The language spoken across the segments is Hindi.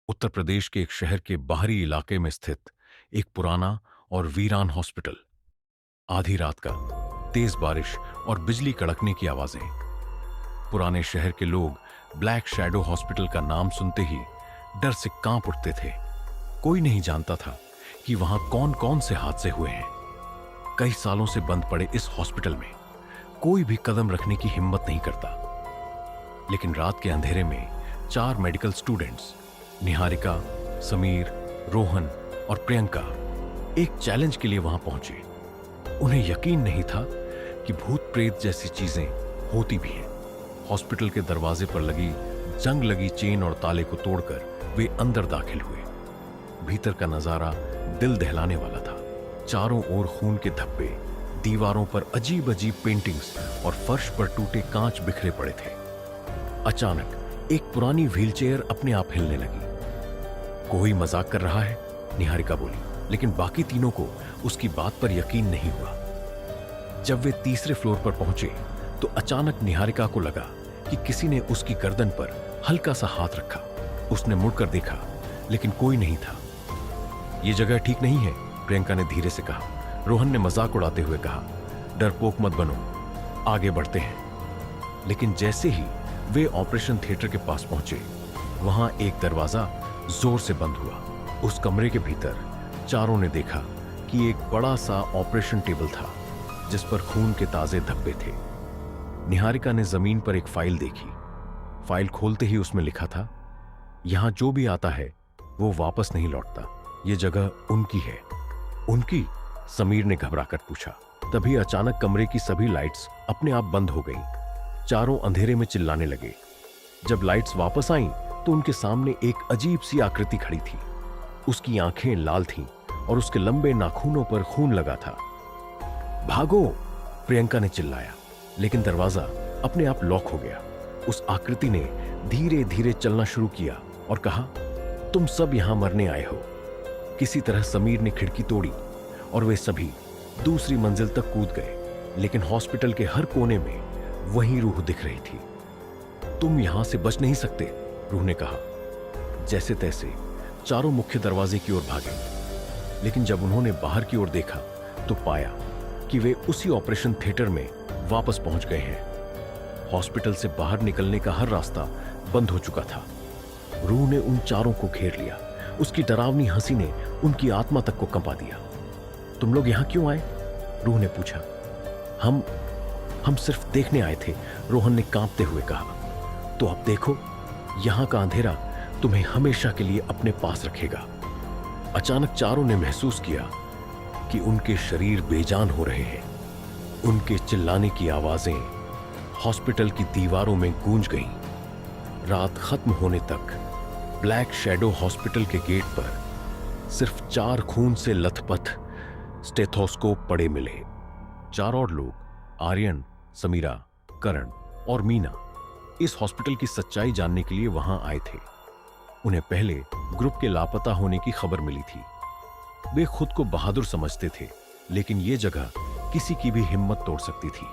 उत्तर प्रदेश के एक शहर के बाहरी इलाके में स्थित एक पुराना और वीरान हॉस्पिटल। आधी रात का तेज बारिश और बिजली कड़कने की आवाजें। पुराने शहर के लोग ब्लैक शैडो हॉस्पिटल का नाम सुनते ही डर से कांप उठते थे। कोई नहीं जानता था कि वहां कौन कौन से हादसे हुए हैं। कई सालों से बंद पड़े इस हॉस्पिटल में कोई भी कदम रखने की हिम्मत नहीं करता। लेकिन रात के अंधेरे में 4 मेडिकल स्टूडेंट्स निहारिका, समीर, रोहन और प्रियंका एक चैलेंज के लिए वहां पहुंचे। उन्हें यकीन नहीं था कि भूत प्रेत जैसी चीजें होती भी हैं। हॉस्पिटल के दरवाजे पर लगी जंग लगी चेन और ताले को तोड़कर वे अंदर दाखिल हुए। भीतर का नजारा दिल दहलाने वाला था। चारों ओर खून के धब्बे, दीवारों पर अजीब अजीब पेंटिंग्स और फर्श पर टूटे कांच बिखरे पड़े थे। अचानक एक पुरानी व्हीलचेयर अपने आप हिलने लगी। कोई मजाक कर रहा है, निहारिका बोली, लेकिन बाकी तीनों को उसकी बात पर यकीन नहीं हुआ। जब वे तीसरे फ्लोर पर पहुंचे तो अचानक निहारिका को लगा कि किसी ने उसकी गर्दन पर हल्का सा हाथ रखा। उसने मुड़कर देखा, लेकिन कोई नहीं था। यह जगह ठीक नहीं है, प्रियंका ने धीरे से कहा। रोहन ने मजाक उड़ाते हुए कहा, डरपोक मत बनो, आगे बढ़ते हैं। लेकिन जैसे ही वे ऑपरेशन थिएटर के पास पहुंचे, वहां एक दरवाजा जोर से बंद हुआ। उस कमरे के भीतर चारों ने देखा कि एक बड़ा सा ऑपरेशन टेबल था जिस पर खून के ताजे धब्बे थे। निहारिका ने जमीन पर एक फाइल देखी। फाइल खोलते ही उसमें लिखा था, यहां जो भी आता है वो वापस नहीं लौटता। ये जगह उनकी है। उनकी? समीर ने घबराकर पूछा। तभी अचानक कमरे की सभी लाइट्स अपने आप बंद हो गईं। चारों अंधेरे में चिल्लाने लगे। जब लाइट्स वापस आईं तो उनके सामने एक अजीब सी आकृति खड़ी थी। उसकी आंखें लाल थीं और उसके लंबे नाखूनों पर खून लगा था। भागो, प्रियंका ने चिल्लाया, लेकिन दरवाजा अपने आप लॉक हो गया। उस आकृति ने धीरे धीरे चलना शुरू किया और कहा, तुम सब यहां मरने आए हो। किसी तरह समीर ने खिड़की तोड़ी और वे सभी दूसरी मंजिल तक कूद गए। लेकिन हॉस्पिटल के हर कोने में वही रूह दिख रही थी। तुम यहां से बच नहीं सकते, रूह ने कहा। जैसे तैसे चारों मुख्य दरवाजे की ओर भागे। लेकिन जब उन्होंने बाहर की ओर देखा तो पाया कि वे उसी ऑपरेशन थिएटर में वापस पहुंच गए हैं। हॉस्पिटल से बाहर निकलने का हर रास्ता बंद हो चुका था। रूह ने उन चारों को घेर लिया। उसकी डरावनी हंसी ने उनकी आत्मा तक को कंपा दिया। तुम लोग यहां क्यों आए? रूह ने पूछा। हम सिर्फ देखने आए थे, रोहन ने कांपते हुए कहा। तो अब देखो, यहां का अंधेरा तुम्हें हमेशा के लिए अपने पास रखेगा। अचानक चारों ने महसूस किया कि उनके शरीर बेजान हो रहे हैं। उनके चिल्लाने की आवाजें हॉस्पिटल की दीवारों में गूंज गईं। रात खत्म होने तक ब्लैक शैडो हॉस्पिटल के गेट पर सिर्फ 4 खून से लथपथ स्टेथोस्कोप पड़े मिले। 4 और लोग, आर्यन, समीरा, करण और मीना, इस हॉस्पिटल की सच्चाई जानने के लिए वहां आए थे। उन्हें पहले ग्रुप के लापता होने की खबर मिली थी। वे खुद को बहादुर समझते थे, लेकिन यह जगह किसी की भी हिम्मत तोड़ सकती थी।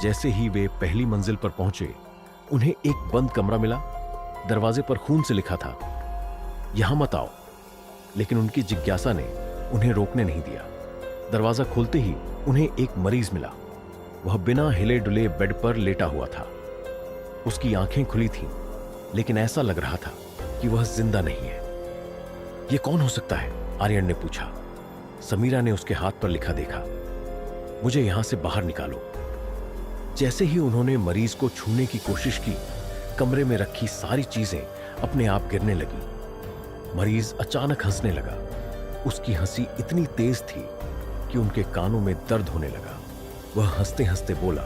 जैसे ही वे पहली मंजिल पर पहुंचे, उन्हें एक बंद कमरा मिला। दरवाजे पर खून से लिखा था, यहां मत आओ। लेकिन उनकी जिज्ञासा ने उन्हें रोकने नहीं दिया। दरवाजा खोलते ही उन्हें एक मरीज मिला। वह बिना हिले डुले बेड पर लेटा हुआ था। उसकी आंखें खुली थीं, लेकिन ऐसा लग रहा था कि वह जिंदा नहीं है। यह कौन हो सकता है? आर्यन ने पूछा। समीरा ने उसके हाथ पर लिखा देखा, मुझे यहां से बाहर निकालो। जैसे ही उन्होंने मरीज को छूने की कोशिश की, कमरे में रखी सारी चीजें अपने आप गिरने लगी। मरीज अचानक हंसने लगा। उसकी हंसी इतनी तेज थी कि उनके कानों में दर्द होने लगा। वह हंसते हंसते बोला,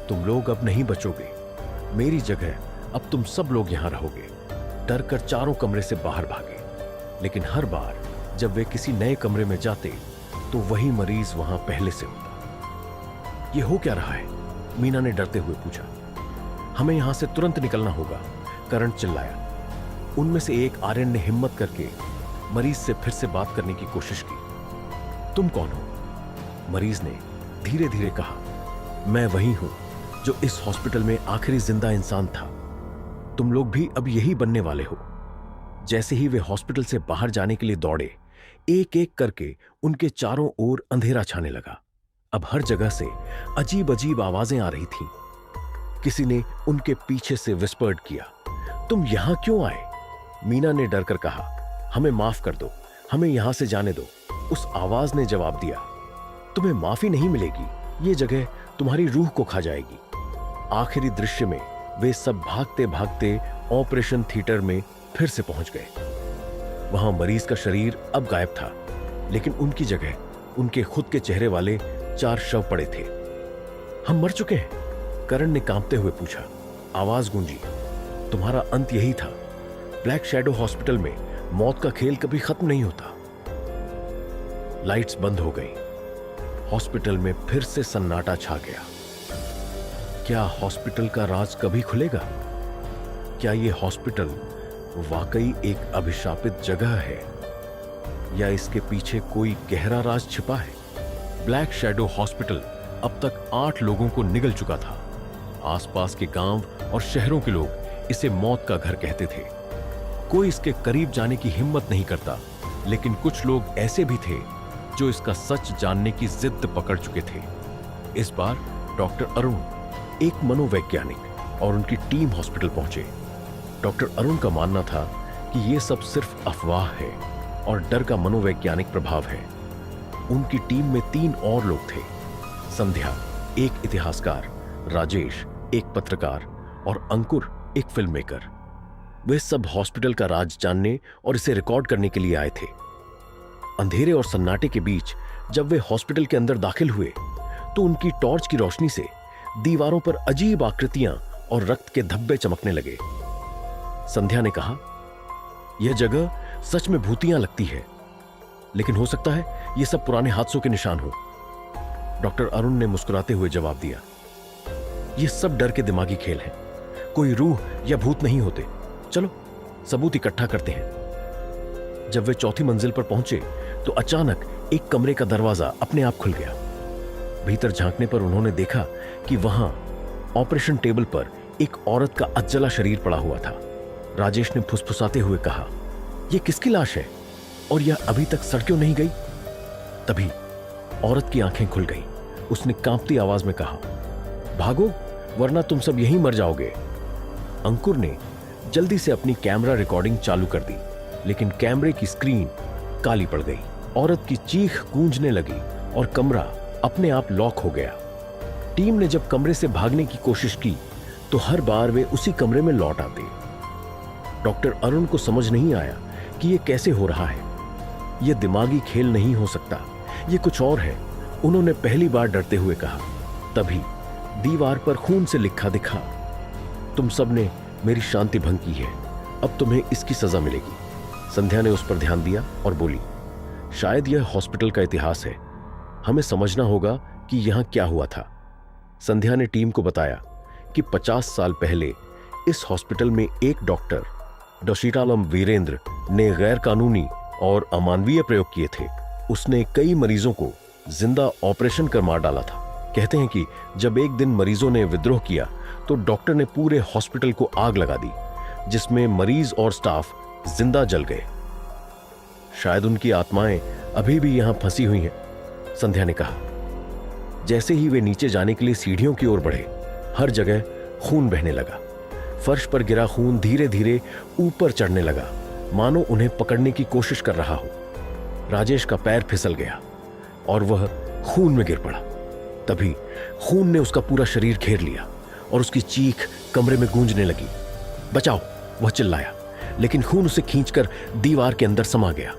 तुम लोग अब नहीं बचोगे। मेरी जगह अब तुम सब लोग यहां रहोगे। डरकर चारों कमरे से बाहर भागे। लेकिन हर बार जब वे किसी नए कमरे में जाते तो वही मरीज वहां पहले से होता। यह हो क्या रहा है? मीना ने डरते हुए पूछा। हमें यहां से तुरंत निकलना होगा, करण चिल्लाया। उनमें से एक, आर्यन ने हिम्मत करके मरीज से फिर से बात करने की कोशिश की। तुम कौन हो? मरीज ने धीरे धीरे कहा, मैं वही हूं जो इस हॉस्पिटल में आखिरी जिंदा इंसान था। तुम लोग भी अब यही बनने वाले हो। जैसे ही वे हॉस्पिटल से बाहर जाने के लिए दौड़े, एक एक करके उनके चारों ओर अंधेरा छाने लगा। अब हर जगह से अजीब अजीब आवाजें आ रही थीं। किसी ने उनके पीछे से विस्पर्ड किया, तुम यहां क्यों आए? मीना ने डर कर कहा, हमें माफ कर दो, हमें यहां से जाने दो। उस आवाज ने जवाब दिया, तुम्हें माफी नहीं मिलेगी, ये जगह तुम्हारी रूह को खा जाएगी। आखिरी दृश्य में वे सब भागते भागते ऑपरेशन थिएटर में फिर से पहुंच गए। वहां मरीज का शरीर अब गायब था, लेकिन उनकी जगह उनके खुद के चेहरे वाले 4 शव पड़े थे। हम मर चुके हैं, करण ने कांपते हुए पूछा। आवाज गूंजी, तुम्हारा अंत यही था। ब्लैक शैडो हॉस्पिटल में मौत का खेल कभी खत्म नहीं होता। लाइट्स बंद हो गई। हॉस्पिटल में फिर से सन्नाटा छा गया। क्या हॉस्पिटल का राज कभी खुलेगा? क्या यह हॉस्पिटल वाकई एक अभिशापित जगह है, या इसके पीछे कोई गहरा राज छिपा है? ब्लैक शैडो हॉस्पिटल अब तक 8 लोगों को निगल चुका था। आसपास के गांव और शहरों के लोग इसे मौत का घर कहते थे। कोई इसके करीब जाने की हिम्मत नहीं करता, लेकिन कुछ लोग ऐसे भी थे जो इसका सच जानने की जिद पकड़ चुके थे। इस बार डॉक्टर अरुण, एक मनोवैज्ञानिक, और उनकी टीम हॉस्पिटल पहुंचे। डॉक्टर अरुण का मानना था कि यह सब सिर्फ अफवाह है और डर का मनोवैज्ञानिक प्रभाव है। उनकी टीम में 3 और लोग थे, संध्या, एक इतिहासकार, राजेश, एक पत्रकार, और अंकुर, एक फिल्म मेकर। वे सब हॉस्पिटल का राज जानने और इसे रिकॉर्ड करने के लिए आए थे। अंधेरे और सन्नाटे के बीच जब वे हॉस्पिटल के अंदर दाखिल हुए, तो उनकी टॉर्च की रोशनी से दीवारों पर अजीब आकृतियां और रक्त के धब्बे चमकने लगे। संध्या ने कहा, यह जगह सच में भूतियां लगती है, लेकिन हो सकता है यह सब पुराने हादसों के निशान हो। डॉक्टर अरुण ने मुस्कुराते हुए जवाब दिया, यह सब डर के दिमागी खेल हैं। कोई रूह या भूत नहीं होते। चलो सबूत इकट्ठा करते हैं। जब वे चौथी मंजिल पर पहुंचे तो अचानक एक कमरे का दरवाजा अपने आप खुल गया। भीतर झांकने पर उन्होंने देखा कि वहां ऑपरेशन टेबल पर एक औरत का अधजला शरीर पड़ा हुआ था। राजेश ने फुसफुसाते हुए कहा, यह किसकी लाश है और यह अभी तक सड़ क्यों नहीं गई? तभी औरत की आंखें खुल गईं। उसने कांपती आवाज में कहा, भागो वरना तुम सब यहीं मर जाओगे। अंकुर ने जल्दी से अपनी कैमरा रिकॉर्डिंग चालू कर दी, लेकिन कैमरे की स्क्रीन काली पड़ गई। औरत की चीख गूंजने लगी और कमरा अपने आप लॉक हो गया। टीम ने जब कमरे से भागने की कोशिश की तो हर बार वे उसी कमरे में लौट आते। डॉक्टर अरुण को समझ नहीं आया कि यह कैसे हो रहा है। यह दिमागी खेल नहीं हो सकता, यह कुछ और है, उन्होंने पहली बार डरते हुए कहा। तभी दीवार पर खून से लिखा दिखा, तुम सब ने मेरी शांति भंग की है, अब तुम्हें इसकी सजा मिलेगी। संध्या ने उस पर ध्यान दिया और बोली, शायद यह हॉस्पिटल का इतिहास है, हमें समझना होगा कि यहां क्या हुआ था। संध्या ने टीम को बताया कि 50 साल पहले इस हॉस्पिटल में एक डॉक्टर डोशीटालम वीरेंद्र ने गैर कानूनी और अमानवीय प्रयोग किए थे। उसने कई मरीजों को जिंदा ऑपरेशन कर मार डाला था। कहते हैं कि जब एक दिन मरीजों ने विद्रोह किया तो डॉक्टर ने पूरे हॉस्पिटल को आग लगा दी, जिसमें मरीज और स्टाफ जिंदा जल गए। शायद उनकी आत्माएं अभी भी यहां फंसी हुई हैं, संध्या ने कहा। जैसे ही वे नीचे जाने के लिए सीढ़ियों की ओर बढ़े, हर जगह खून बहने लगा। फर्श पर गिरा खून धीरे धीरे ऊपर चढ़ने लगा, मानो उन्हें पकड़ने की कोशिश कर रहा हो। राजेश का पैर फिसल गया और वह खून में गिर पड़ा। तभी खून ने उसका पूरा शरीर घेर लिया और उसकी चीख कमरे में गूंजने लगी। बचाओ, वह चिल्लाया, लेकिन खून उसे खींचकर दीवार के अंदर समा गया।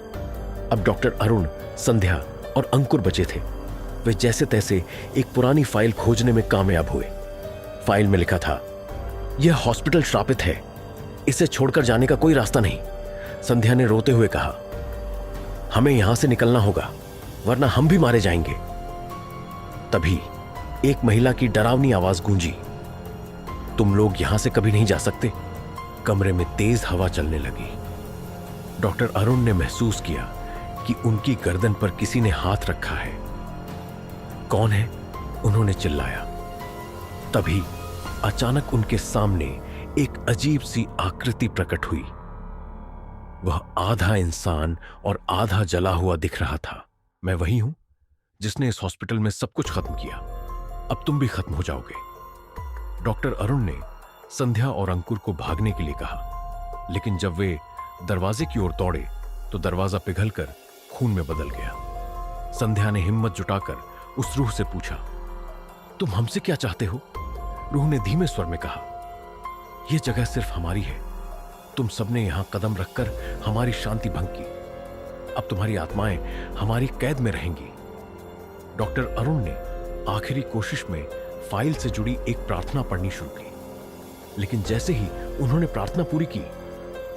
अब डॉक्टर अरुण, संध्या और अंकुर बचे थे। वे जैसे तैसे एक पुरानी फाइल खोजने में कामयाब हुए। फाइल में लिखा था, यह हॉस्पिटल श्रापित है, इसे छोड़कर जाने का कोई रास्ता नहीं। संध्या ने रोते हुए कहा, हमें यहां से निकलना होगा वरना हम भी मारे जाएंगे। तभी एक महिला की डरावनी आवाज गूंजी, तुम लोग यहां से कभी नहीं जा सकते। कमरे में तेज हवा चलने लगी। डॉक्टर अरुण ने महसूस किया कि उनकी गर्दन पर किसी ने हाथ रखा है। कौन है? उन्होंने चिल्लाया। तभी अचानक उनके सामने एक अजीब सी आकृति प्रकट हुई। वह आधा इंसान और आधा जला हुआ दिख रहा था। मैं वही हूं जिसने इस हॉस्पिटल में सब कुछ खत्म किया। अब तुम भी खत्म हो जाओगे। डॉक्टर अरुण ने संध्या और अंकुर को भागने के लिए कहा, लेकिन जब वे दरवाजे की ओर दौड़े तो दरवाजा पिघलकर खून में बदल गया। संध्या ने हिम्मत जुटाकर उस रूह से पूछा, तुम हमसे क्या चाहते हो? रूह ने धीमे स्वर में कहा, यह जगह सिर्फ हमारी है। तुम सबने यहां कदम रखकर हमारी शांति भंग की। अब तुम्हारी आत्माएं हमारी कैद में रहेंगी। डॉक्टर अरुण ने आखिरी कोशिश में फाइल से जुड़ी एक प्रार्थना पढ़नी शुरू की, लेकिन जैसे ही उन्होंने प्रार्थना पूरी की,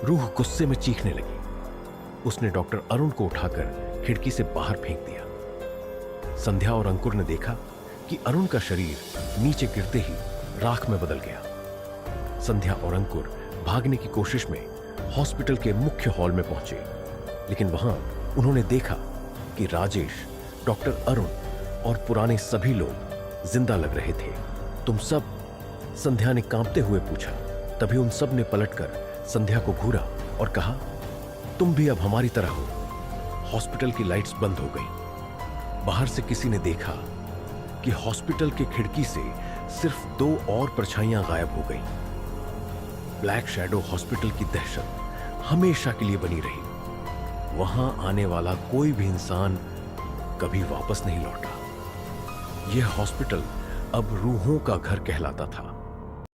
रूह गुस्से में चीखने लगी। उसने डॉक्टर अरुण को उठाकर खिड़की से बाहर फेंक दिया। संध्या और अंकुर ने देखा कि अरुण का शरीर नीचे गिरते ही राख में बदल गया। संध्या और अंकुर भागने की कोशिश में हॉस्पिटल के मुख्य हॉल में पहुंचे, लेकिन वहां उन्होंने देखा कि राजेश, डॉक्टर अरुण और पुराने सभी लोग जिंदा लग रहे थे। तुम सब? संध्या ने कांपते हुए पूछा। तभी उन सब ने पलटकर संध्या को घूरा और कहा, तुम भी अब हमारी तरह हो। हॉस्पिटल की लाइट्स बंद हो गई। बाहर से किसी ने देखा कि हॉस्पिटल की खिड़की से सिर्फ 2 और परछाइयां गायब हो गई। ब्लैक शैडो हॉस्पिटल की दहशत हमेशा के लिए बनी रही। वहां आने वाला कोई भी इंसान कभी वापस नहीं लौटा। यह हॉस्पिटल अब रूहों का घर कहलाता था।